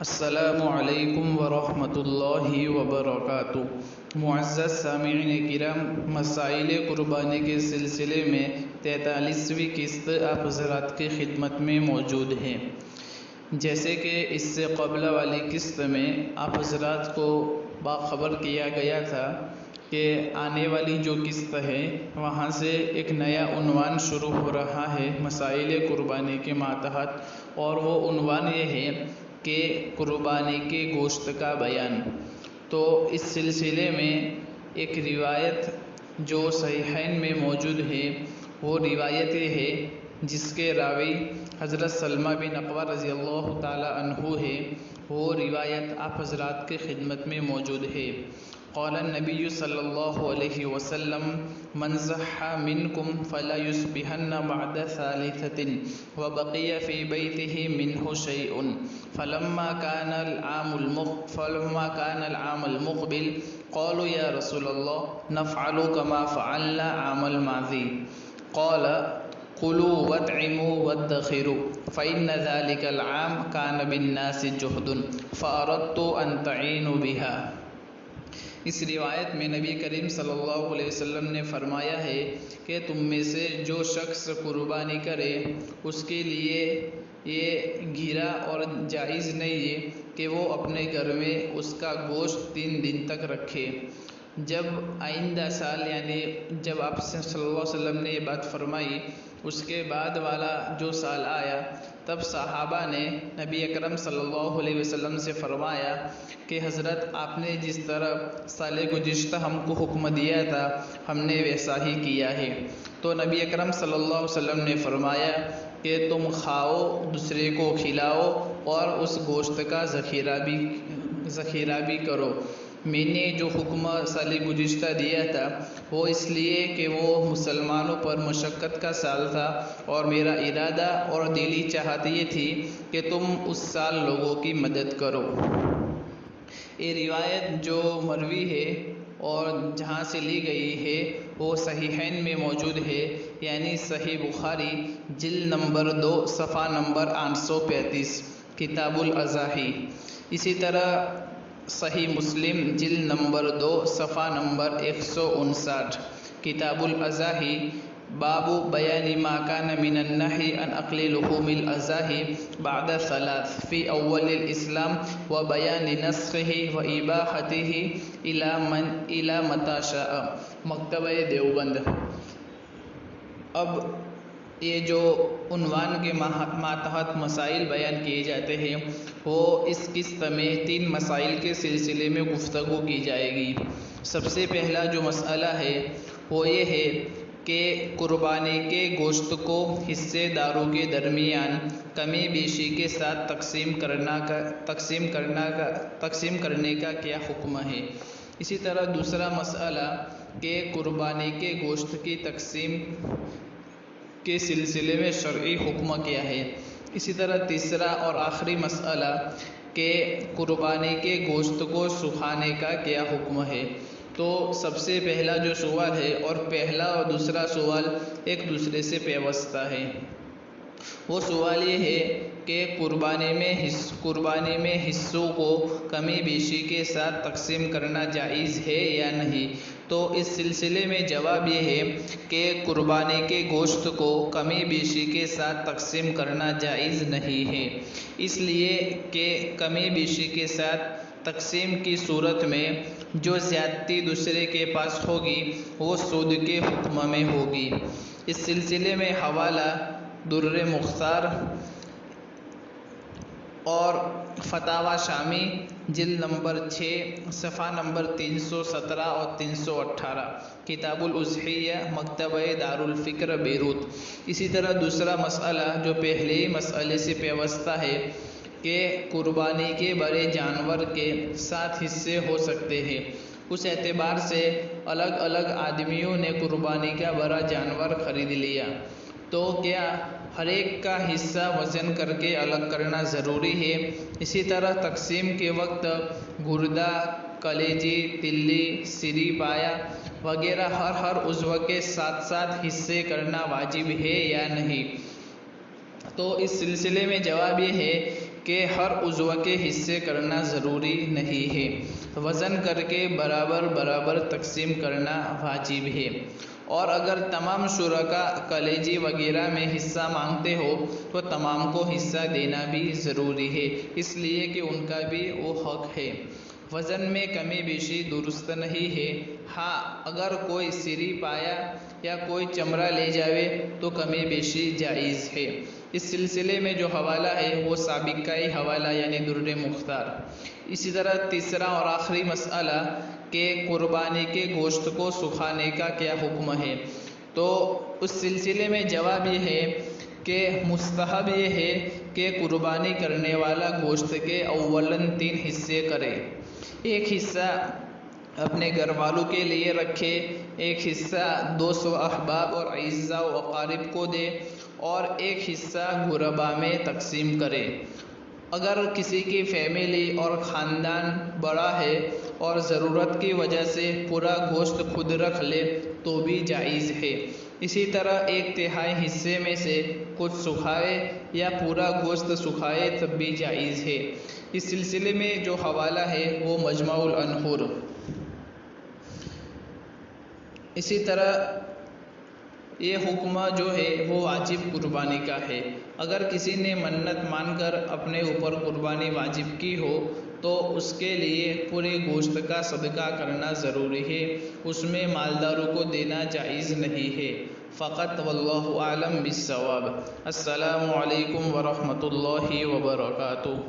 السلام علیکم ورحمۃ اللہ وبرکاتہ۔ معزز سامعین کرام، مسائل قربانی کے سلسلے میں 43ویں قسط آپ حضرات کی خدمت میں موجود ہے۔ جیسے کہ اس سے قبل والی قسط میں آپ حضرات کو باخبر کیا گیا تھا کہ آنے والی جو قسط ہے وہاں سے ایک نیا عنوان شروع ہو رہا ہے مسائل قربانی کے ماتحت، اور وہ عنوان یہ ہے کہ قربانی کے گوشت کا بیان۔ تو اس سلسلے میں ایک روایت جو صحیحین میں موجود ہے، وہ روایت یہ ہے جس کے راوی حضرت سلمہ بن اقوع رضی اللہ تعالی عنہ ہے۔ وہ روایت آپ حضرات کے خدمت میں موجود ہے۔ قال النبی صلی اللہ علیہ وسلم: من ضحى منکم فلا يصبحن بعد ثالثة وبقي في بيته منه شيء فلما كان العام المقبل قالوا يا رسول الله نفعل كما فعلنا عام الماضي قال كلوا واطعموا وادخروا فإن ذلك العام كان بالناس جهد فأردت أن تعينوا بها۔ اس روایت میں نبی کریم صلی اللہ علیہ وسلم نے فرمایا ہے کہ تم میں سے جو شخص قربانی کرے اس کے لیے یہ گھیرا اور جائز نہیں ہے کہ وہ اپنے گھر میں اس کا گوشت 3 دن تک رکھے۔ جب آئندہ سال یعنی جب آپ صلی اللہ علیہ وسلم نے یہ بات فرمائی، اس کے بعد والا جو سال آیا تب صحابہ نے نبی اکرم صلی اللہ علیہ وسلم سے فرمایا کہ حضرت آپ نے جس طرح سال گزشتہ ہم کو حکم دیا تھا ہم نے ویسا ہی کیا ہے۔ تو نبی اکرم صلی اللہ علیہ وسلم نے فرمایا کہ تم کھاؤ، دوسرے کو کھلاؤ اور اس گوشت کا ذخیرہ بھی کرو۔ میں نے جو حکم سال گزشتہ دیا تھا وہ اس لیے کہ وہ مسلمانوں پر مشقت کا سال تھا، اور میرا ارادہ اور دلی چاہت یہ تھی کہ تم اس سال لوگوں کی مدد کرو۔ یہ روایت جو مروی ہے اور جہاں سے لی گئی ہے وہ صحیحین میں موجود ہے، یعنی صحیح بخاری جلد نمبر 2 صفحہ نمبر 835 کتاب الاضاحی۔ اسی طرح صحیح مسلم جلد نمبر 2 صفحہ نمبر 159 کتاب الاضاحی، باب بیان ما کان من النہی عن اکل لحوم الاضاحی بعد 3 فی اول الاسلام و بیان نسخہ و اباحتہ الی متی شاء، مکتبہ دیوبند۔ اب یہ جو عنوان کے ماتحت مسائل بیان کیے جاتے ہیں وہ اس قسط میں 3 مسائل کے سلسلے میں گفتگو کی جائے گی۔ سب سے پہلا جو مسئلہ ہے وہ یہ ہے کہ قربانی کے گوشت کو حصے داروں کے درمیان کمی بیشی کے ساتھ تقسیم کرنے کا کیا حکم ہے۔ اسی طرح دوسرا مسئلہ کہ قربانی کے گوشت کی تقسیم کے سلسلے میں شرعی حکم کیا ہے۔ اسی طرح تیسرا اور آخری مسئلہ کہ قربانی کے گوشت کو سکھانے کا کیا حکم ہے۔ تو سب سے پہلا جو سوال ہے، اور پہلا اور دوسرا سوال ایک دوسرے سے پیوستہ ہے، وہ سوال یہ ہے کہ قربانی میں حصوں کو کمی بیشی کے ساتھ تقسیم کرنا جائز ہے یا نہیں۔ تو اس سلسلے میں جواب یہ ہے کہ قربانی کے گوشت کو کمی بیشی کے ساتھ تقسیم کرنا جائز نہیں ہے، اس لیے کہ کمی بیشی کے ساتھ تقسیم کی صورت میں جو زیادتی دوسرے کے پاس ہوگی وہ سود کے حکم میں ہوگی۔ اس سلسلے میں حوالہ در مختار اور فتاوی شامی جلد نمبر 6 صفحہ نمبر 317 اور 318 کتاب الاضحیہ، مکتبہ دارالفکر بیروت۔ اسی طرح دوسرا مسئلہ جو پہلے ہی مسئلے سے پیوستہ ہے کہ قربانی کے بڑے جانور کے 7 حصے ہو سکتے ہیں۔ اس اعتبار سے الگ الگ آدمیوں نے قربانی کا بڑا جانور خرید لیا، تو کیا ہر ایک کا حصہ وزن کر کے الگ کرنا ضروری ہے؟ اسی طرح تقسیم کے وقت گردہ، کلیجی، تلی، سری پایا وغیرہ ہر عضو کے 7 حصے کرنا واجب ہے یا نہیں؟ تو اس سلسلے میں جواب یہ ہے کہ ہر عضو کے حصے کرنا ضروری نہیں ہے، وزن کر کے برابر برابر تقسیم کرنا واجب ہے، اور اگر تمام شرکاء کلیجی وغیرہ میں حصہ مانگتے ہو تو تمام کو حصہ دینا بھی ضروری ہے، اس لیے کہ ان کا بھی وہ حق ہے۔ وزن میں کمی بیشی درست نہیں ہے، ہاں اگر کوئی سری پایا یا کوئی چمڑا لے جاوے تو کمی بیشی جائز ہے۔ اس سلسلے میں جو حوالہ ہے وہ سابقہ حوالہ یعنی در مختار۔ اسی طرح تیسرا اور آخری مسئلہ کہ قربانی کے گوشت کو سکھانے کا کیا حکم ہے، تو اس سلسلے میں جواب یہ ہے کہ مستحب یہ ہے کہ قربانی کرنے والا گوشت کے اولاً 3 حصے کرے، ایک حصہ اپنے گھر والوں کے لیے رکھے، ایک حصہ 200 احباب اور اعزاء و اقارب کو دے، اور ایک حصہ غربا میں تقسیم کرے۔ اگر کسی کی فیملی اور خاندان بڑا ہے اور ضرورت کی وجہ سے پورا گوشت خود رکھ لے تو بھی جائز ہے۔ اسی طرح 1/3 حصے میں سے کچھ سکھائے یا پورا گوشت سکھائے تب بھی جائز ہے۔ اس سلسلے میں جو حوالہ ہے وہ مجمع الانہور۔ اسی طرح یہ حکم جو ہے وہ واجب قربانی کا ہے۔ اگر کسی نے منت مان کر اپنے اوپر قربانی واجب کی ہو تو اس کے لیے پورے گوشت کا صدقہ کرنا ضروری ہے، اس میں مالداروں کو دینا جائز نہیں ہے فقط۔ واللہ اعلم بالصواب۔ السلام علیکم ورحمۃ اللہ وبرکاتہ۔